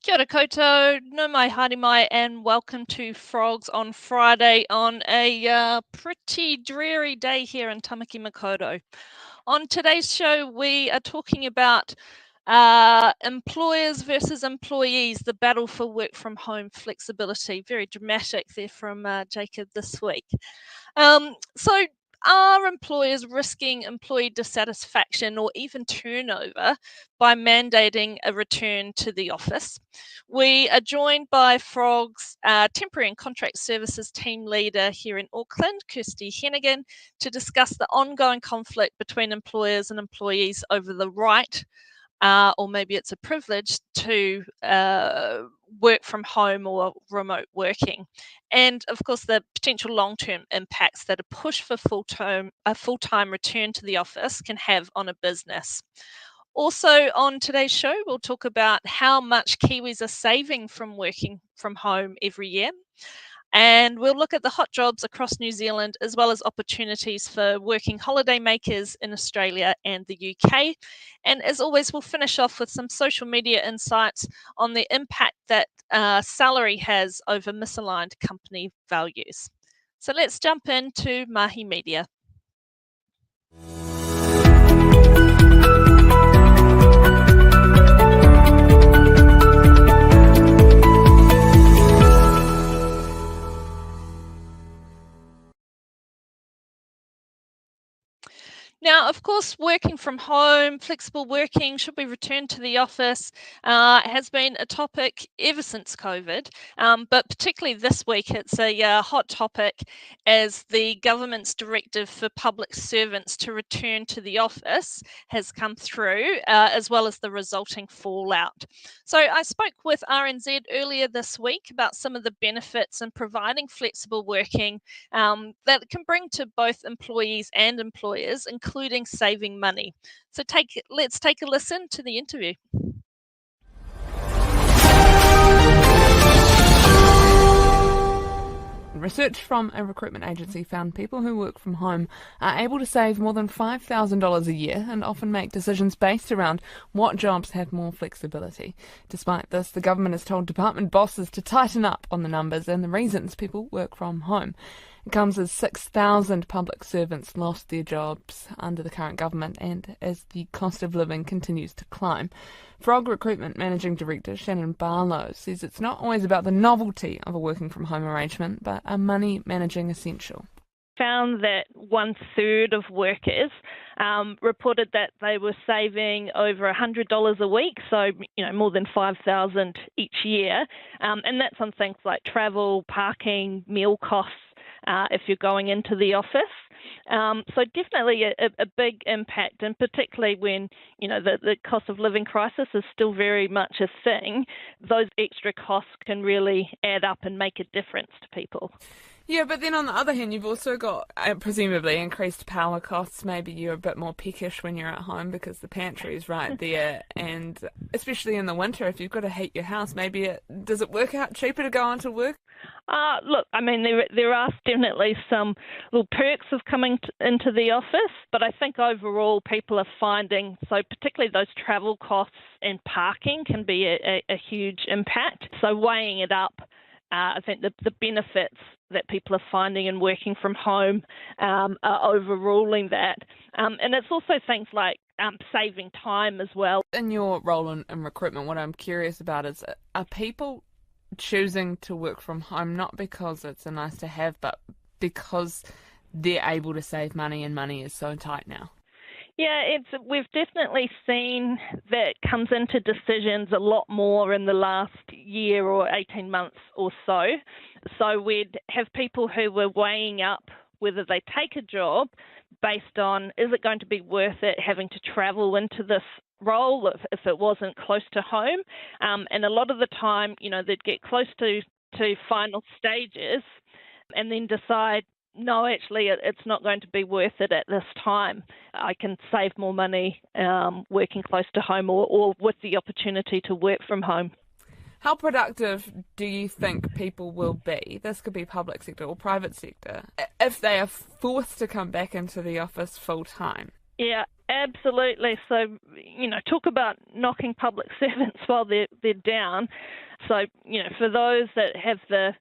Kia ora koutou, no mai haere mai, and welcome to Frogs on Friday on a pretty dreary day here in Tamaki Makaurau. On today's show, we are talking about employers versus employees, the battle for work from home flexibility. Very dramatic there from Jacob this week. So are employers risking employee dissatisfaction or even turnover by mandating a return to the office? We are joined by Frog's temporary and contract services team leader here in Auckland, Kirsty Henegan, to discuss the ongoing conflict between employers and employees over the right, or maybe it's a privilege, to work from home or remote working. And of course, the potential long-term impacts that a push for a full-time return to the office can have on a business. Also on today's show, we'll talk about how much Kiwis are saving from working from home every year. And we'll look at the hot jobs across New Zealand, as well as opportunities for working holiday makers in Australia and the UK. And as always, we'll finish off with some social media insights on the impact that salary has over misaligned company values. So let's jump into Mahi Media. Now, of course, working from home, flexible working, should we return to the office, has been a topic ever since COVID, but particularly this week it's a hot topic as the government's directive for public servants to return to the office has come through, as well as the resulting fallout. So I spoke with RNZ earlier this week about some of the benefits in providing flexible working that it can bring to both employees and employers, including saving money. So let's take a listen to the interview. Research from a recruitment agency found people who work from home are able to save more than $5,000 a year and often make decisions based around what jobs have more flexibility. Despite this, the government has told department bosses to tighten up on the numbers and the reasons people work from home. It comes as 6,000 public servants lost their jobs under the current government and as the cost of living continues to climb. Frog Recruitment Managing Director Shannon Barlow says it's not always about the novelty of a working from home arrangement, but a money managing essential. Found that 1/3 of workers reported that they were saving over $100 a week, so more than $5,000 each year, and that's on things like travel, parking, meal costs, if you're going into the office. So definitely a big impact, and particularly when the cost of living crisis is still very much a thing, those extra costs can really add up and make a difference to people. Yeah, but then on the other hand, you've also got presumably increased power costs. Maybe you're a bit more peckish when you're at home because the pantry is right there, and especially in the winter, if you've got to heat your house, does it work out cheaper to go into work? Look, I mean, there are definitely some little perks of coming into the office, but I think overall people are finding, so particularly those travel costs and parking can be a huge impact. So weighing it up, I think the benefits that people are finding in working from home are overruling that. And it's also things like saving time as well. In your role in recruitment, what I'm curious about is, are people choosing to work from home not because it's a nice to have, but because they're able to save money and money is so tight now? Yeah, we've definitely seen that comes into decisions a lot more in the last year or 18 months or so. So we'd have people who were weighing up whether they take a job based on, is it going to be worth it having to travel into this role if it wasn't close to home? And a lot of the time, they'd get close to final stages and then decide, no, actually, it's not going to be worth it at this time. I can save more money working close to home or with the opportunity to work from home. How productive do you think people will be, this could be public sector or private sector, if they are forced to come back into the office full time? Yeah, absolutely. So, talk about knocking public servants while they're down. So, for those that have the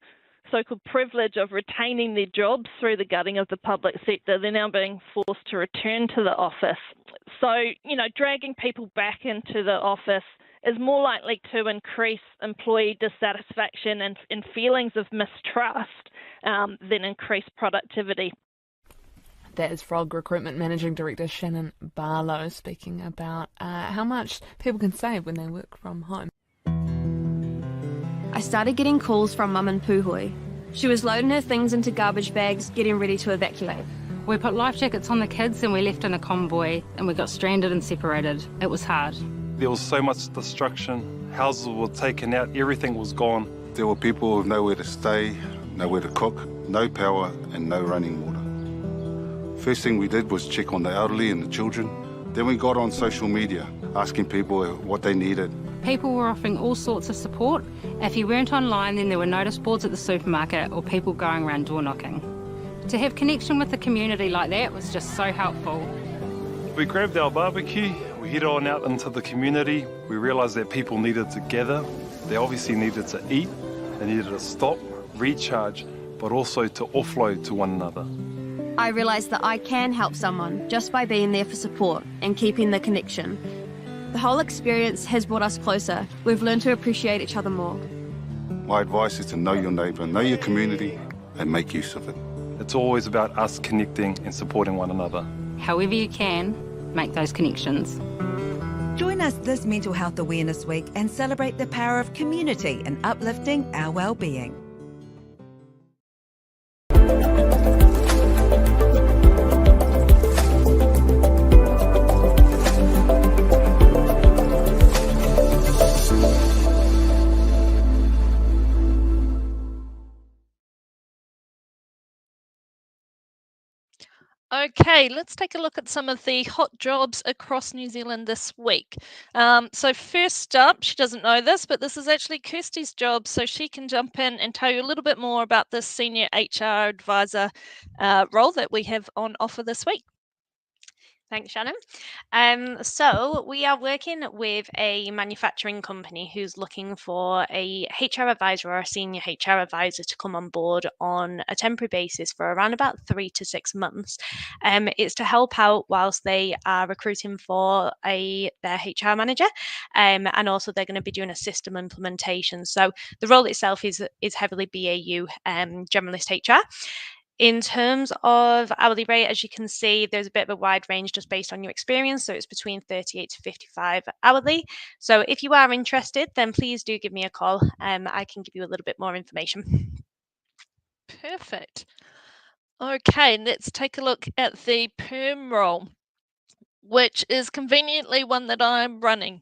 so-called privilege of retaining their jobs through the gutting of the public sector, they're now being forced to return to the office. So, dragging people back into the office is more likely to increase employee dissatisfaction and feelings of mistrust than increase productivity. That is Frog Recruitment Managing Director Shannon Barlow speaking about how much people can save when they work from home. I started getting calls from Mum in Puhoi. She was loading her things into garbage bags, getting ready to evacuate. We put life jackets on the kids and we left in a convoy and we got stranded and separated. It was hard. There was so much destruction. Houses were taken out, everything was gone. There were people with nowhere to stay, nowhere to cook, no power and no running water. First thing we did was check on the elderly and the children. Then we got on social media, asking people what they needed. People were offering all sorts of support. If you weren't online, then there were notice boards at the supermarket or people going around door knocking. To have connection with the community like that was just so helpful. We grabbed our barbecue, we headed on out into the community. We realised that people needed to gather. They obviously needed to eat, they needed to stop, recharge, but also to offload to one another. I realised that I can help someone just by being there for support and keeping the connection. The whole experience has brought us closer. We've learned to appreciate each other more. My advice is to know your neighbour, know your community and make use of it. It's always about us connecting and supporting one another. However you can, make those connections. Join us this Mental Health Awareness Week and celebrate the power of community in uplifting our well-being. Okay, let's take a look at some of the hot jobs across New Zealand this week. So first up, she doesn't know this, but this is actually Kirsty's job, so she can jump in and tell you a little bit more about this senior HR advisor role that we have on offer this week. Thanks, Shannon. So we are working with a manufacturing company who's looking for a HR advisor or a senior HR advisor to come on board on a temporary basis for around about 3 to 6 months. It's to help out whilst they are recruiting for their HR manager, and also they're going to be doing a system implementation. So the role itself is heavily BAU, generalist HR. In terms of hourly rate, as you can see, there's a bit of a wide range just based on your experience. So it's between 38 to 55 hourly. So if you are interested, then please do give me a call. I can give you a little bit more information. Perfect. Okay, let's take a look at the perm role, which is conveniently one that I'm running.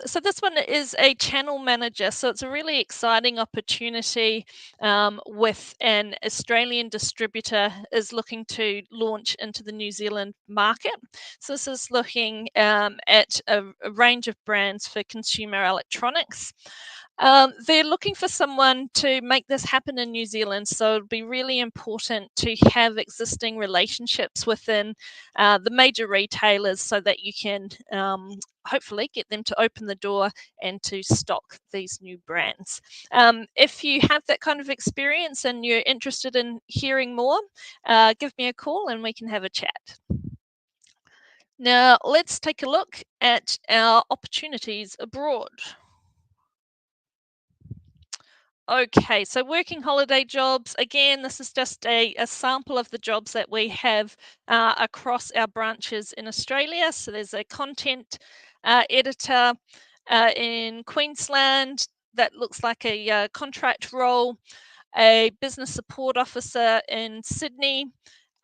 So this one is a channel manager. So it's a really exciting opportunity with an Australian distributor is looking to launch into the New Zealand market. So this is looking at a range of brands for consumer electronics. They're looking for someone to make this happen in New Zealand, so it'll be really important to have existing relationships within the major retailers so that you can hopefully get them to open the door and to stock these new brands. If you have that kind of experience and you're interested in hearing more, give me a call and we can have a chat. Now, let's take a look at our opportunities abroad. Okay, so working holiday jobs, again, this is just a sample of the jobs that we have across our branches in Australia. So there's a content editor in Queensland that looks like a contract role, a business support officer in Sydney,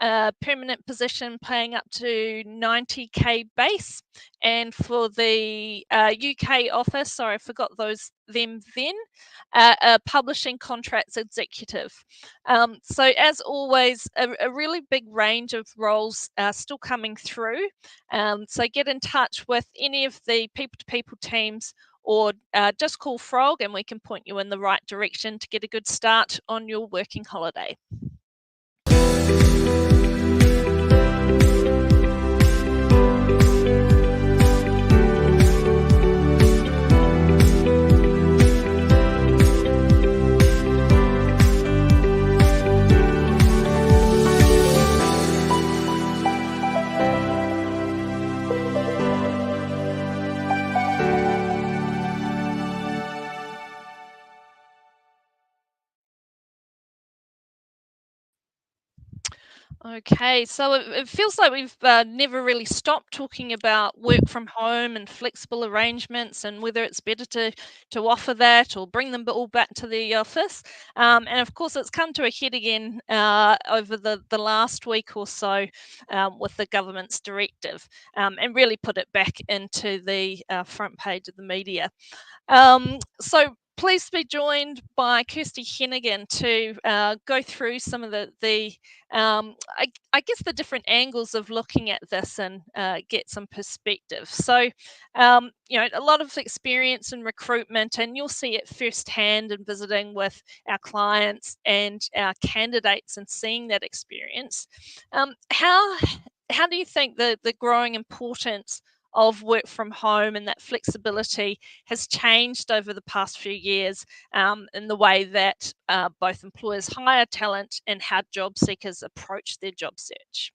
a permanent position paying up to 90k base, and for the UK office, sorry, I forgot them then, a publishing contracts executive. So as always, a really big range of roles still coming through. So get in touch with any of the people-to-people teams, or just call Frog and we can point you in the right direction to get a good start on your working holiday. Okay, so it feels like we've never really stopped talking about work from home and flexible arrangements and whether it's better to offer that or bring them all back to the office. And of course, it's come to a head again over the last week or so with the government's directive and really put it back into the front page of the media. So pleased to be joined by Kirsty Henegan to go through some of I guess the different angles of looking at this and get some perspective. So, a lot of experience in recruitment, and you'll see it firsthand in visiting with our clients and our candidates and seeing that experience. How do you think the growing importance of work from home and that flexibility has changed over the past few years in the way that both employers hire talent and how job seekers approach their job search?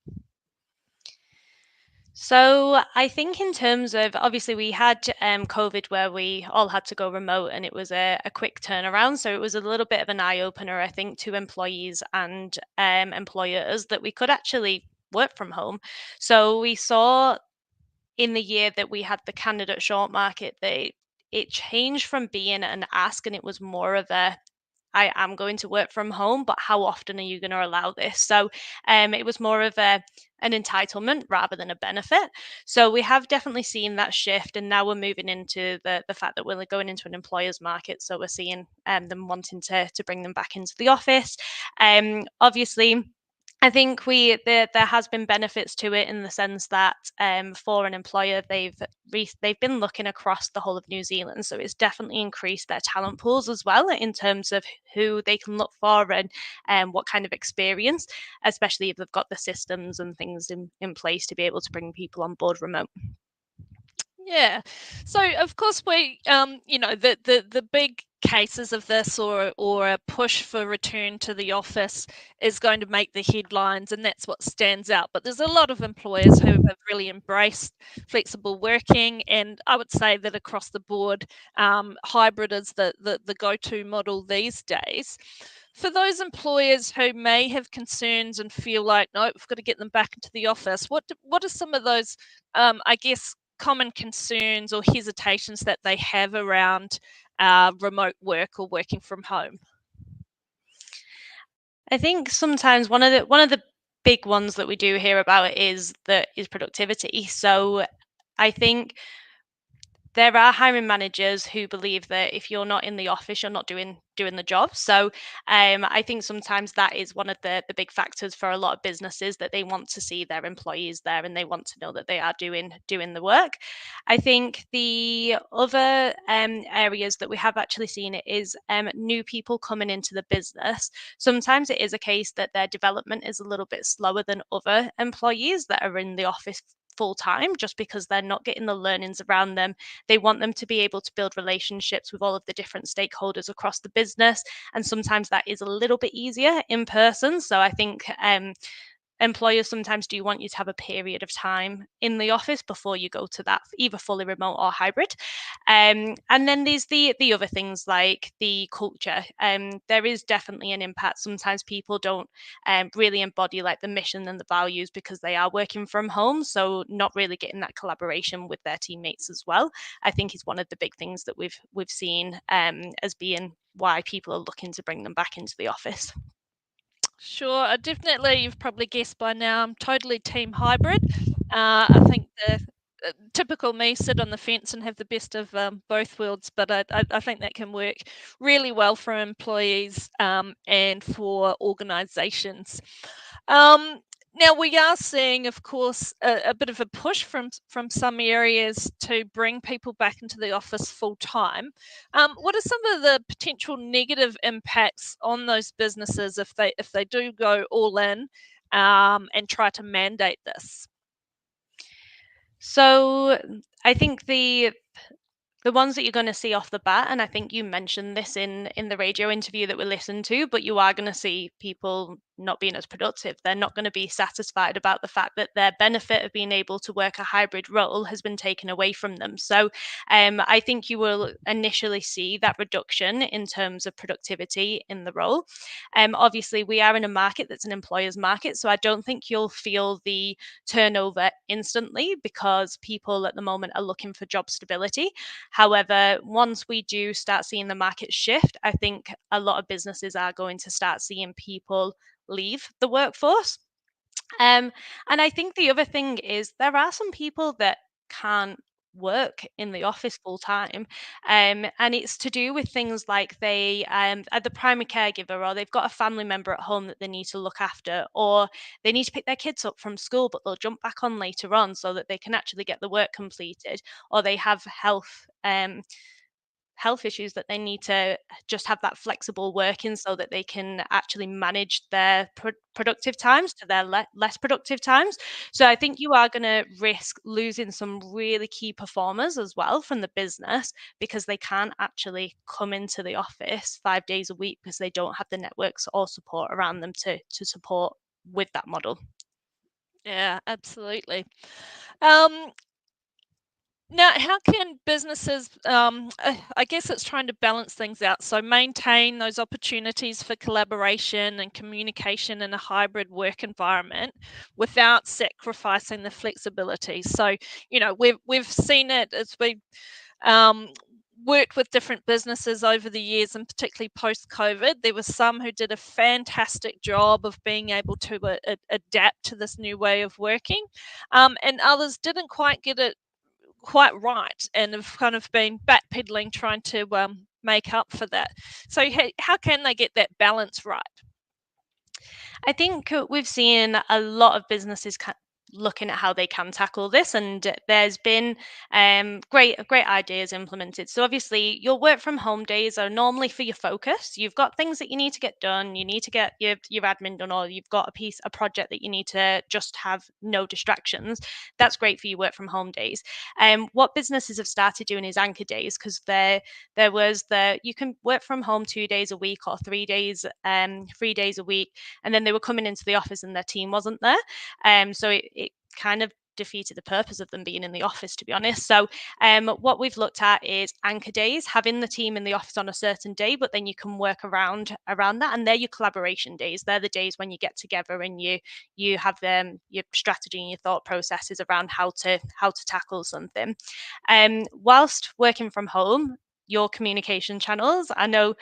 So I think in terms of, obviously we had COVID where we all had to go remote and it was a quick turnaround. So it was a little bit of an eye opener, I think, to employees and employers that we could actually work from home. So we saw in the year that we had the candidate short market, it changed from being an ask and it was more of a, I am going to work from home, but how often are you going to allow this? So it was more of an entitlement rather than a benefit. So we have definitely seen that shift, and now we're moving into the fact that we're going into an employer's market. So we're seeing them wanting to bring them back into the office. Obviously, I think there has been benefits to it in the sense that for an employer they've been looking across the whole of New Zealand, so it's definitely increased their talent pools as well in terms of who they can look for and what kind of experience, especially if they've got the systems and things in place to be able to bring people on board remote. Yeah. So of course the big cases of this or a push for return to the office is going to make the headlines, and that's what stands out. But there's a lot of employers who have really embraced flexible working, and I would say that across the board, hybrid is the go-to model these days. For those employers who may have concerns and feel like, no, we've got to get them back into the office, what are some of those, I guess, common concerns or hesitations that they have around remote work or working from home? I think sometimes one of the big ones that we do hear about is productivity. So I think there are hiring managers who believe that if you're not in the office, you're not doing the job. So I think sometimes that is one of the big factors for a lot of businesses, that they want to see their employees there and they want to know that they are doing the work. I think the other areas that we have actually seen it is new people coming into the business. Sometimes it is a case that their development is a little bit slower than other employees that are in the office full time, just because they're not getting the learnings around them. They want them to be able to build relationships with all of the different stakeholders across the business, and sometimes that is a little bit easier in person. So I think employers sometimes do want you to have a period of time in the office before you go to that either fully remote or hybrid. And then there's the other things like the culture. There is definitely an impact. Sometimes people don't really embody like the mission and the values because they are working from home, so not really getting that collaboration with their teammates as well, I think, is one of the big things that we've seen as being why people are looking to bring them back into the office. Sure, definitely. You've probably guessed by now, I'm totally team hybrid. I think the typical me, sit on the fence and have the best of both worlds, but I think that can work really well for employees and for organisations. Now we are seeing, of course, a bit of a push from some areas to bring people back into the office full time. What are some of the potential negative impacts on those businesses if they do go all in and try to mandate this? So I think the ones that you're going to see off the bat, and I think you mentioned this in the radio interview that we listened to, but you are going to see people not being as productive. They're not going to be satisfied about the fact that their benefit of being able to work a hybrid role has been taken away from them. So I think you will initially see that reduction in terms of productivity in the role. Obviously, we are in a market that's an employer's market, so I don't think you'll feel the turnover instantly because people at the moment are looking for job stability. However, once we do start seeing the market shift, I think a lot of businesses are going to start seeing people leave the workforce. And I think the other thing is there are some people that can't work in the office full time, and it's to do with things like they are the primary caregiver, or they've got a family member at home that they need to look after, or they need to pick their kids up from school but they'll jump back on later on so that they can actually get the work completed, or they have health issues that they need to just have that flexible working so that they can actually manage their productive times to their less productive times. So I think you are going to risk losing some really key performers as well from the business because they can't actually come into the office 5 days a week because they don't have the networks or support around them to support with that model. Yeah, absolutely. Now, how can businesses, I guess it's trying to balance things out, so maintain those opportunities for collaboration and communication in a hybrid work environment without sacrificing the flexibility? So, we've seen it as we worked with different businesses over the years, and particularly post-COVID. There were some who did a fantastic job of being able to adapt to this new way of working, and others didn't quite get it quite right and have kind of been backpedaling trying to make up for that. So how can they get that balance right? I think we've seen a lot of businesses looking at how they can tackle this, and there's been great ideas implemented. So obviously your work from home days are normally for your focus. You've got things that you need to get done, you need to get your admin done, or you've got a project that you need to just have no distractions. That's great for your work from home days. What businesses have started doing is anchor days, because there was you can work from home 2 days a week or 3 days a week, and then they were coming into the office and their team wasn't there. So it kind of defeated the purpose of them being in the office, to be honest. So what we've looked at is anchor days, having the team in the office on a certain day, but then you can work around that, and they're your collaboration days. They're the days when you get together and you have your strategy and your thought processes around how to tackle something. Whilst working from home, your communication channels. I know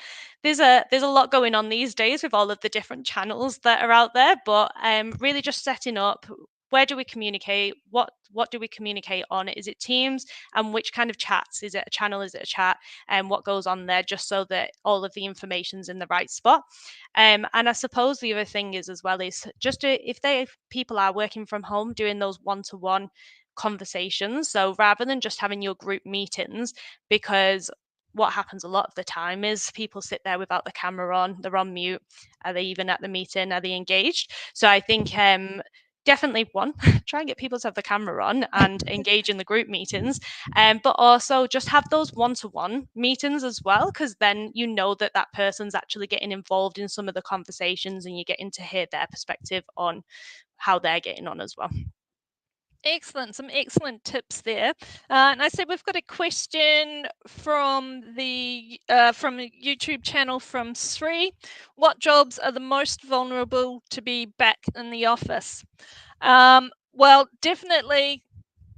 there's a lot going on these days with all of the different channels that are out there, but really just setting up, where do we communicate? What do we communicate on? Is it Teams? And which kind of chats? Is it a channel? Is it a chat? And what goes on there, just so that all of the information's in the right spot. And I suppose the other thing is as well is just if people are working from home, doing those one-to-one conversations. So rather than just having your group meetings, because what happens a lot of the time is people sit there without the camera on, they're on mute. Are they even at the meeting? Are they engaged? So I think definitely try and get people to have the camera on and engage in the group meetings, but also just have those one-to-one meetings as well, because then you know that person's actually getting involved in some of the conversations and you're getting to hear their perspective on how they're getting on as well. Excellent, some excellent tips there. And I said we've got a question from the YouTube channel from Sri. What jobs are the most vulnerable to be back in the office? Well, definitely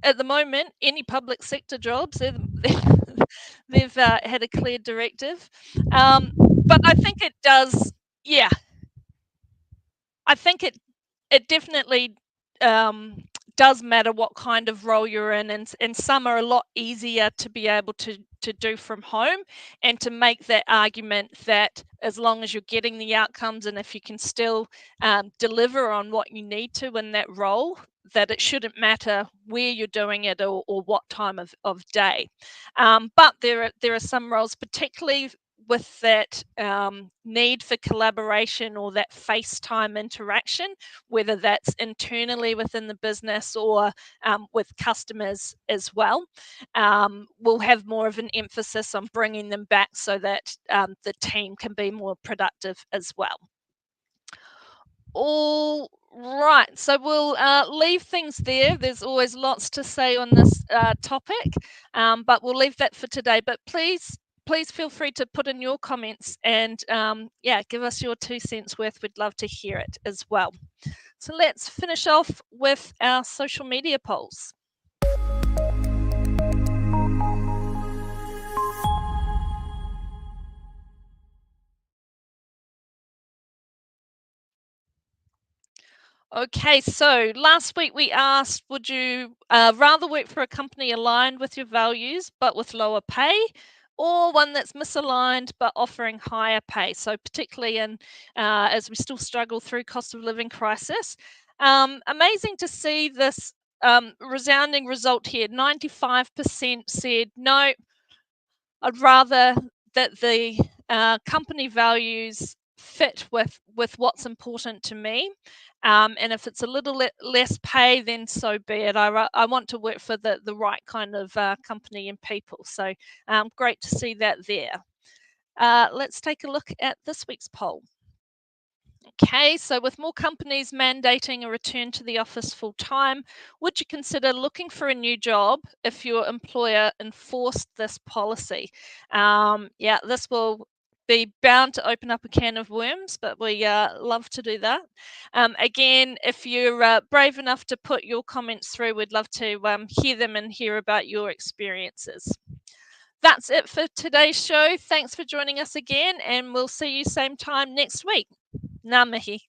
at the moment, any public sector jobs, they've had a clear directive. But I think it does, yeah. I think it definitely does matter what kind of role you're in, and some are a lot easier to be able to do from home, and to make that argument that as long as you're getting the outcomes and if you can still deliver on what you need to in that role, that it shouldn't matter where you're doing it or what time of day. But there are some roles, particularly with that need for collaboration or that FaceTime interaction, whether that's internally within the business or with customers as well, we'll have more of an emphasis on bringing them back so that the team can be more productive as well. All right, so we'll leave things there. There's always lots to say on this topic, but we'll leave that for today. But please feel free to put in your comments and yeah, give us your 2 cents worth. We'd love to hear it as well. So let's finish off with our social media polls. Okay, so last week we asked, would you rather work for a company aligned with your values but with lower pay, or one that's misaligned but offering higher pay? So particularly in as we still struggle through cost of living crisis. Amazing to see this resounding result here. 95% said no, I'd rather that the company values fit with what's important to me. And if it's a little less pay, then so be it. I want to work for the right kind of company and people. So great to see that there. Let's take a look at this week's poll. Okay, so with more companies mandating a return to the office full time, would you consider looking for a new job if your employer enforced this policy? Yeah, this will be bound to open up a can of worms, but we love to do that. Again, if you're brave enough to put your comments through, we'd love to hear them and hear about your experiences. That's it for today's show. Thanks for joining us again, and we'll see you same time next week. Ngā mihi.